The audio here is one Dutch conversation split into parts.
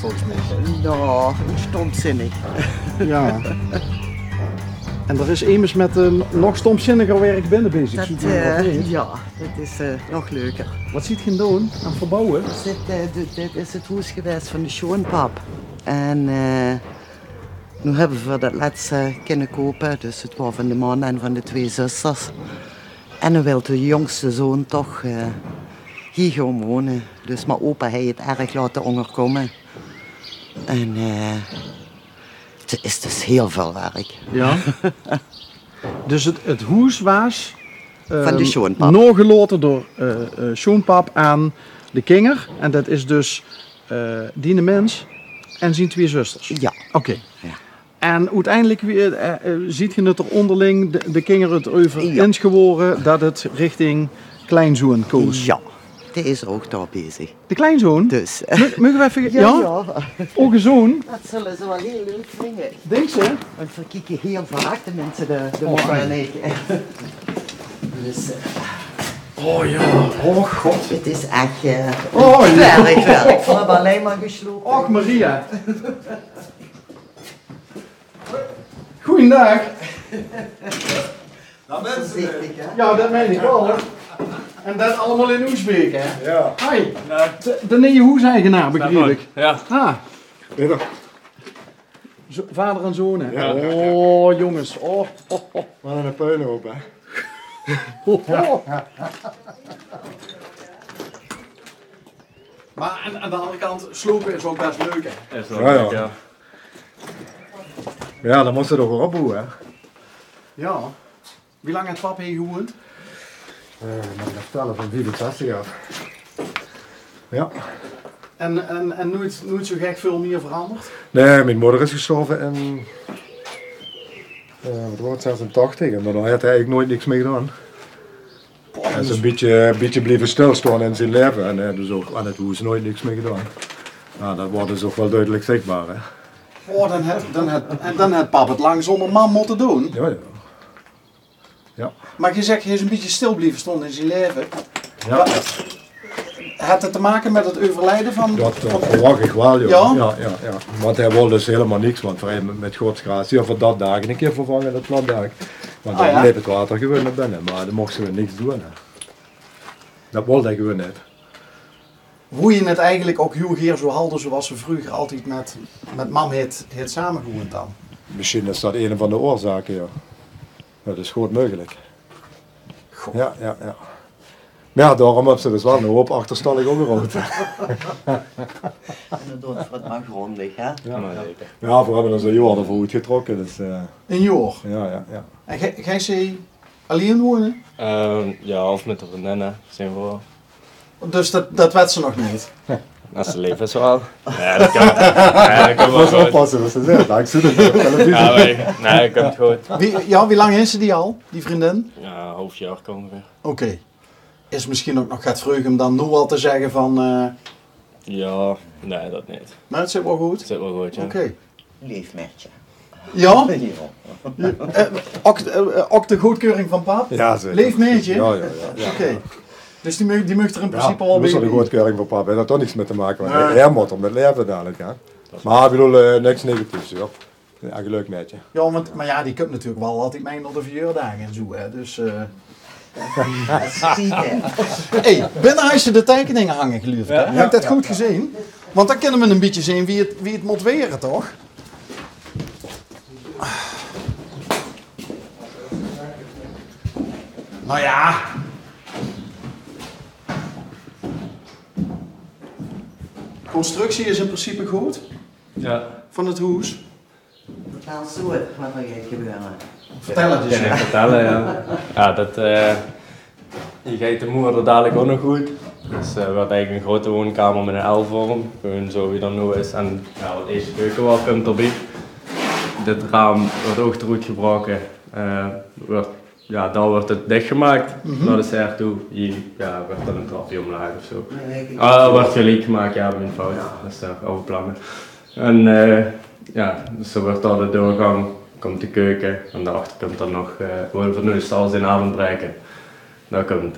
volgens mij. Nou, stomzinnig. Ja. En er is immers met een nog stomzinniger werk binnen bezig. Dat, Zoek je nog niet. ja, dat is nog leuker. Wat ziet je doen aan verbouwen? Dit is het huis geweest van de schoonpap. En nu hebben we dat laatste kunnen kopen. Dus het was van de man en van de 2 zusters. En nu wil de jongste zoon toch hier gaan wonen. Dus mijn opa heeft het erg laten onderkomen. En het is dus heel veel werk. Ja. Dus het huis was Van de schoonpap. Noorgeloten door schoonpap aan de kinger. En dat is dus die mens en zijn 2 zusters. Ja. Oké. Ja. En uiteindelijk ziet je het er onderling, de kinger het over Ja. insgeworen dat het richting kleinzoon koos. Ja, die is er ook daar bezig. De kleinzoon? Dus. Mogen we even... Ja? Ook een zoon? Dat zullen ze wel heel leuk vinden. Denk ze? Want we kijken heel vaak de mensen de Oh, mannen fijn. en ik. Dus Oh ja, oh god. het is echt Oh, ja. werk. We hebben alleen maar geslopen. Och Maria. Goeiedag. Nou mensen, Voorzichtig, hè? Ja, dat meen ik wel. Hè. En dat allemaal in Oesbeek, hè? ja. Hi. De nieuwe hoeseigenaar, begreep ik. Ja. Ah, Peter. vader en zoon, hè? Ja. Oh, jongens. Oh. Wat een puinhoop, hè. Maar aan de andere kant, slopen is ook best leuk, hè? Is wel Ja, ja. leuk, ja. Ja, dan moest je toch wel opbouwen, hè. Ja. Wie lang heeft pap hier gewoond? Mag ik dat vertellen, van 64 af. Ja. En nooit zo gek veel meer veranderd? Nee, mijn moeder is gestorven in... wat wordt het, 86, en dan had hij eigenlijk nooit niks mee gedaan. Hij is een beetje blijven stilstaan in zijn leven en hij heeft dus ook aan het huis nooit niks mee gedaan. Nou, dat wordt dus ook wel duidelijk zichtbaar, hè. Oh, dan had pap het lang zonder man moeten doen. Ja, ja. Ja. Maar je zegt, hij is een beetje stil blijven staan in zijn leven. Ja. Had het te maken met het overlijden van... Dat verwacht ik wel, joh. Ja? Ja. Want hij wilde dus helemaal niks, want voor hem met Gods gratie, voor dat dagen een keer vervangen, dat platdak. Want dan ja. bleef het water gewoon naar binnen, maar dan mochten we niks doen. Hè. Dat wilde hij gewoon niet. Hoe je het eigenlijk ook heel geer zo halden zoals ze vroeger altijd met mam het samengewoond dan. Misschien is dat een van de oorzaken, ja. Dat is goed mogelijk. Goh. Ja. Maar ja, daarom hebben ze dus wel een hoop achterstallig onderhoud. En dan doen we het maar grondig, hè? Ja, we hebben er zo'n jaar ervoor uitgetrokken, dus Een jaar. ja. En ga je alleen wonen? Ja, of met de vriendinnen, zijn we wel. Dus dat weet ze nog niet. Als ze leven is wel. Ja, dat kan. Ja, dat kan Ik wel moet goed. oppassen wat ze zegt, ik zie het op televisie. Ja, nee, dat komt goed. Wie lang is ze die al, die vriendin? Ja, een half jaar komen we. Oké. Is misschien ook nog gaat vreugd om dan nu al te zeggen van... Ja, nee, dat niet. maar het zit wel goed? Het zit wel goed, ja. Oké. Leef met je. Ja? Ja. Ook de goedkeuring van pap? Ja, zeker. Leef met je? Ja. Oké. Dus die mag er in principe al Ja, bij. de goedkeuring van papa heeft daar toch niks mee te maken, want hij moet er met leven dadelijk, hè. Maar ik bedoel, niks negatiefs, hoor. Ja, gelukkig met je. Ja, maar ja, die komt natuurlijk wel altijd mee naar de verjaardagen en zo, hè. Dus... Zie je. Hey, binnen als je de tekeningen hangen, geloof ik, hè? Heb je dat goed gezien? Want dan kunnen we een beetje zien wie het moet weren, toch? Nou ja. Constructie is in principe goed Ja. van het huis. Vertel zo wat er gaat gebeuren. Vertel het eens. Kan ik vertellen, ja. Ja, dat... je gaat de moeder dadelijk ook nog goed. Dus we hebben eigenlijk een grote woonkamer met een L-vorm. Gewoon zo wie dat nu is. En ja, wat deze keukenwal komt erbij. Dit raam wordt ook eruit gebroken. Daar wordt het dichtgemaakt. Naar de ser toe. Hier wordt dan een trapje omlaag of zo. Dat wordt gelijk gemaakt, ja, mijn fout. Dat is de oude plannen. En dus zo wordt daar de doorgang, komt de keuken. En daarachter komt dan nog, gewoon voor nu is het alles in avondbreken. Daar komt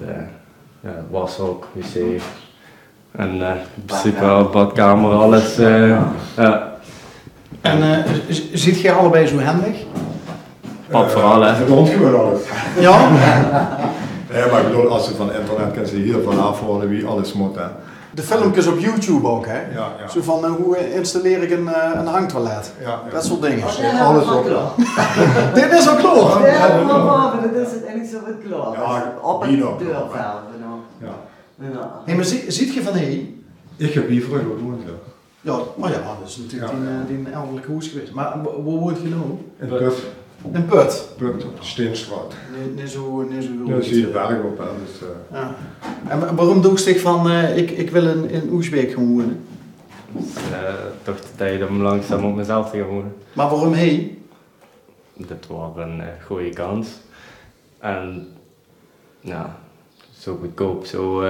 washok, wc, En in principe badkamer, alles. Ja. En ziet je allebei zo handig? Pap vooral, hè. Het rond gewoon alles. Ja? Nee, maar ik bedoel, als je van internet kan ze hier van afhoren wie alles moet. Hè. De filmpjes op YouTube ook, hè? Ja. Zo van hoe installeer ik een hangtoilet. Ja. Dat soort dingen. Alles op. Dit is al klaar. Ja, maar dat is het eigenlijk zo wat klaar. Ja, Op die een nog. deurvelven. Ja. Ja. Hey, maar ziet je van Ik heb hier vroeger gewoond. Ja. Ja, maar ja, dat is natuurlijk die elderlijke hoes geweest. Maar waar woont je nou? In Put. In Put. Put op de Steenstraat. Niet zo Ja, zie je de berg op. Hè. Dus, ja. En waarom doe je van ik wil in Oesbeek gaan wonen? Toch de tijd om langzaam op mezelf te gaan wonen. Maar waarom hij? Dit was een goede kans. En ja, zo goedkoop, zo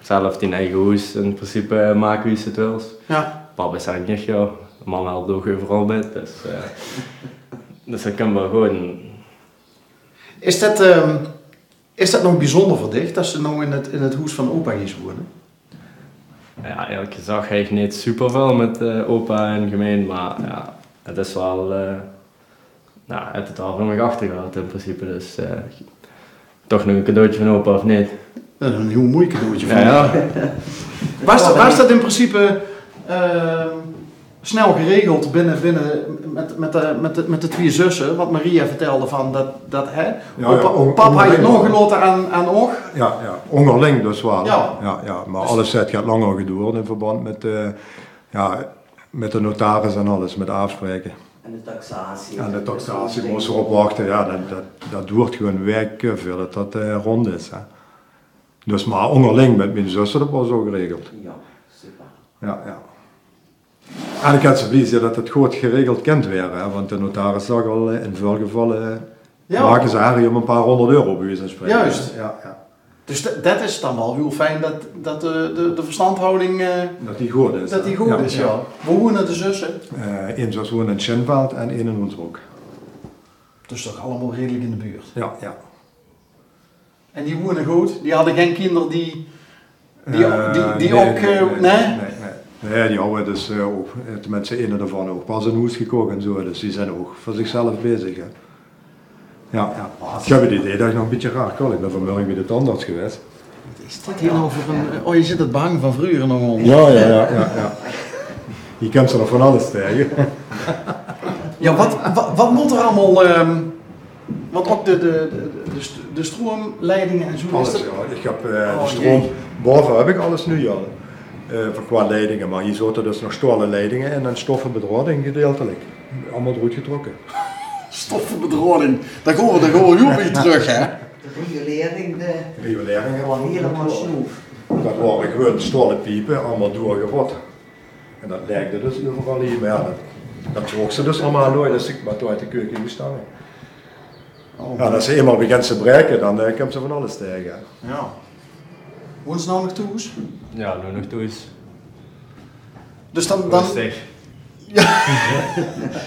zelf die eigen huis. In principe maken wie ze het wil. Ja. Papa is eigenlijk niet, ja. De man helpt ook overal met. Dus dat kan wel gewoon. Is dat nog bijzonder voor dich, dat ze nou in het huis van opa is wonen? Ja, eigenlijk gezegd hij niet superveel met opa en gemeen, maar ja, het is wel. Nou, het is al van me achter gehad in principe, dus toch nog een cadeautje van opa of niet? Dat is een heel mooi cadeautje van Ja. Was dat in principe snel geregeld met de twee zussen, wat Maria vertelde van dat hè? Pap had je nog geloten aan oog? Ja, onderling dus wel. Ja. Maar alles gaat langer geduurd in verband met de notaris en alles, met afspreken. En de taxatie. En de taxatie moest erop wachten, ja, dat duurt gewoon weken voordat dat rond is. Hè. Dus maar onderling met mijn zussen, dat was zo geregeld. Ja, super. Ja. En ik had ze blij dat het goed geregeld kent weer, hè, want de notaris zag al in veel gevallen maken ze eigenlijk om een paar €100 bij wijze van spreken. Juist. Ja. Dus dat is dan wel heel fijn dat de verstandhouding Dat die goed is. dat die goed is, ja. Hoe wonen de zussen? Eén zus woont in Schenveld en één in Hoensbroek. Dus toch allemaal redelijk in de buurt. Ja. En die wonen goed? Die hadden geen kinderen die Nee, ook... Nee, die houden dus ook, met z'n ene ervan ook pas een huis gekocht en zo, dus die zijn ook voor zichzelf bezig. Hè. Ja. Ik heb het idee dat ik nog een beetje raar kan. Ik ben vanmorgen bij de tandarts geweest. Is dit hier over een... Oh, je zit het behang van vroeger nog onder. Ja. Je kent ze nog van alles tegen. Ja, wat moet er allemaal... want ook de stroomleidingen en zo... Alles, is dat... ja. Ik heb de stroom... Boven heb ik alles nu al. Qua leidingen, maar hier zitten dus nog stalen leidingen en dan stoffenbedrading gedeeltelijk. Allemaal eruit getrokken. Stoffenbedrading. Daar gaan we heel weer terug, hè? De Rioleringen. gewoon helemaal snoef. Dat waren gewoon stalen piepen, allemaal doorgerot. En dat lijkt dus overal hier, maar ja, dat trok ze dus allemaal nooit, dus ik maar toen uit de keuken gestaan. Ja, als ze eenmaal begint te breken, dan komt ze van alles tegen. Ja. Woont ze nou nog thuis? Ja, nu nog toe is. Dus dan... Rustig.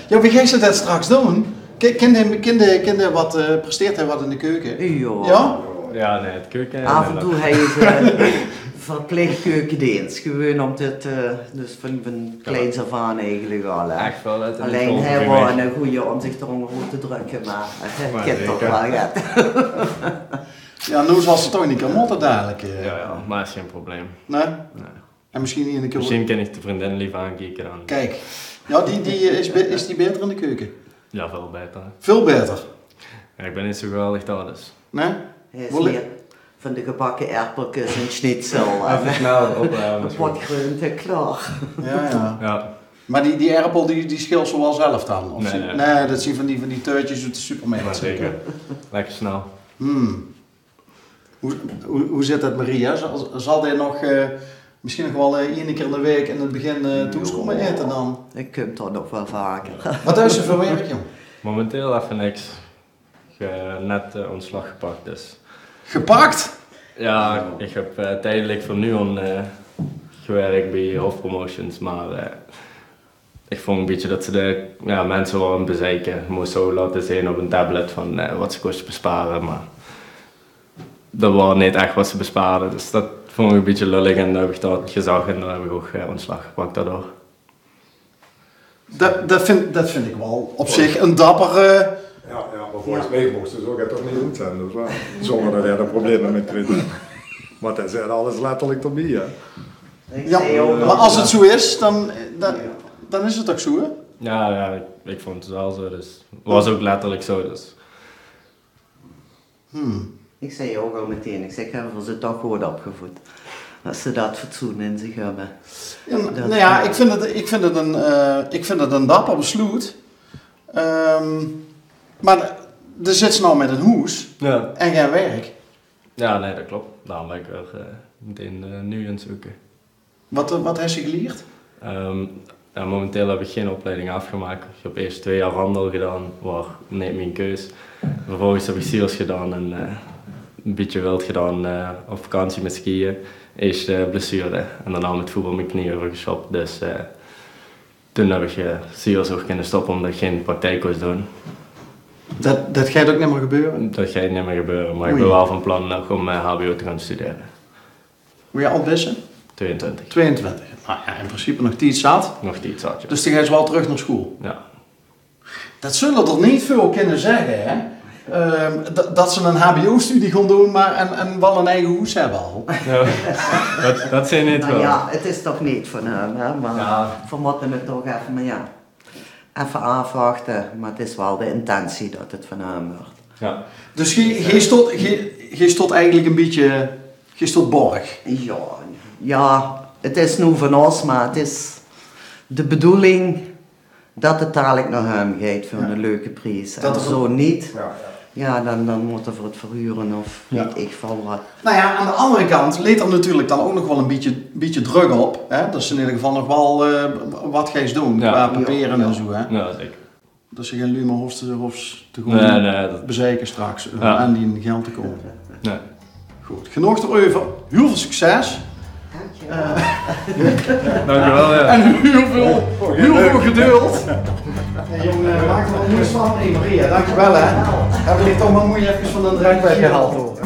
Ja, wie ga je dat straks doen? Kinderen wat presteert hij wat in de keuken? Ja? Ja, nee, het keuken. Af en toe hij is verplicht keukendienst. Gewoon om dit, dus van kleins af aan eigenlijk al. Hè. Echt wel uit Alleen hij was een goede om zich erom te drukken, maar het kind toch wel gaat. Ja, nu zal ze toch niet kunnen dadelijk. Ja, maar is geen probleem. Nee? Nee. En misschien in de keuken. Misschien kan ik de vriendin liever aankijken dan. Kijk. Ja, is die beter in de keuken? Ja, veel beter. Veel beter. Ja, ik ben niet zo geweldig daar dus. Nee? Hij is meer van de gebakken erpeltjes en schnitzel. Even snel opruimen. Wat groente klaar. Ja. Ja. Maar die erpel die scheelt ze wel zelf dan? Of Nee. Nee, dat zie je van die teurtjes uit de supermarkt. Maar zeker. Lekker snel. Hoe zit dat, Maria? Zal hij nog misschien nog wel één keer in de week in het begin toeskomen eten dan? Ik kom toch nog wel vaker. Wat is er voor werk, jong? Momenteel even niks. Net ontslag gepakt dus. Gepakt? Ja, ik heb tijdelijk voor NUON gewerkt bij Hoofdpromotions, maar ik vond een beetje dat ze de mensen wilden bezeiken. Je moest zo laten zien op een tablet van wat ze kosten besparen, maar dat was niet echt wat ze bespaarden, dus dat vond ik een beetje lullig en dan heb ik dat gezag en dan heb ik ook ontslag gepakt daardoor. Dat vind ik wel op zich een dapper... Ja, maar volgens mij mochten ze ook toch niet uitzenden. Dus zonder dat hij er problemen mee kreeg. Maar hij zei alles letterlijk erbij, hè. Ja, maar als het zo is, dan is het ook zo, hè? Ja, ik vond het wel zo, dus het was ook letterlijk zo, dus. Ik zei ook al meteen, ik zeg, hebben ze toch goed opgevoed. Als ze dat fatsoen in zich hebben. Ja, nou ja, ik vind het een dapper besluit. Maar er zit ze nou met een hoes en geen werk. Ja, nee, dat klopt. Daarom ben ik er meteen nu aan het zoeken. Wat heeft ze geleerd? Ja, momenteel heb ik geen opleiding afgemaakt. Ik heb eerst 2 jaar handel gedaan, waar niet mijn keus. Vervolgens heb ik SEALS gedaan en een beetje wild gedaan op vakantie met skiën. Eerst blessure en daarna met voetbal mijn knie overgeschopt. Dus toen heb ik SEALS ook kunnen stoppen omdat ik geen praktijk kon doen. Dat gaat ook niet meer gebeuren? Dat gaat niet meer gebeuren, maar ik ben wel van plan nog om HBO te gaan studeren. Hoe je al wissen? 22. 22. Nou ja, in principe nog iets zat. Nog iets zat, ja. Dus dan ga je wel terug naar school. Ja. Dat zullen er niet veel kunnen zeggen, hè? Dat ze een HBO-studie gaan doen, maar en wel een eigen hoes hebben al. Ja, dat zijn niet wel. Ja, het is toch niet van hem, hè? Maar we moeten het toch even, maar ja, even afwachten. Maar het is wel de intentie dat het van hem wordt. Ja. Dus je stond eigenlijk een beetje, je stond borg. Ja, het is nu van ons, maar het is de bedoeling dat het dadelijk naar hem gaat voor een leuke prijs. En zo niet, dan moet er voor het verhuren of weet ik veel wat. Nou ja, aan de andere kant leed er natuurlijk dan ook nog wel een beetje druk op. Hè? Dat ze in ieder geval nog wel wat gaan doen, qua papieren en zo. Hè? Ja, zeker. Dat ze geen lume hoeft te gaan bezeiken straks aan die geld te komen. Nee. Goed, genoeg erover. Heel veel succes. Dankjewel, ja. En heel veel geduld. Hey, jongen, maak er wat nieuws van. Hey Maria, dankjewel hè. Hebben jullie toch maar moeite even van een drankbed gehaald hoor.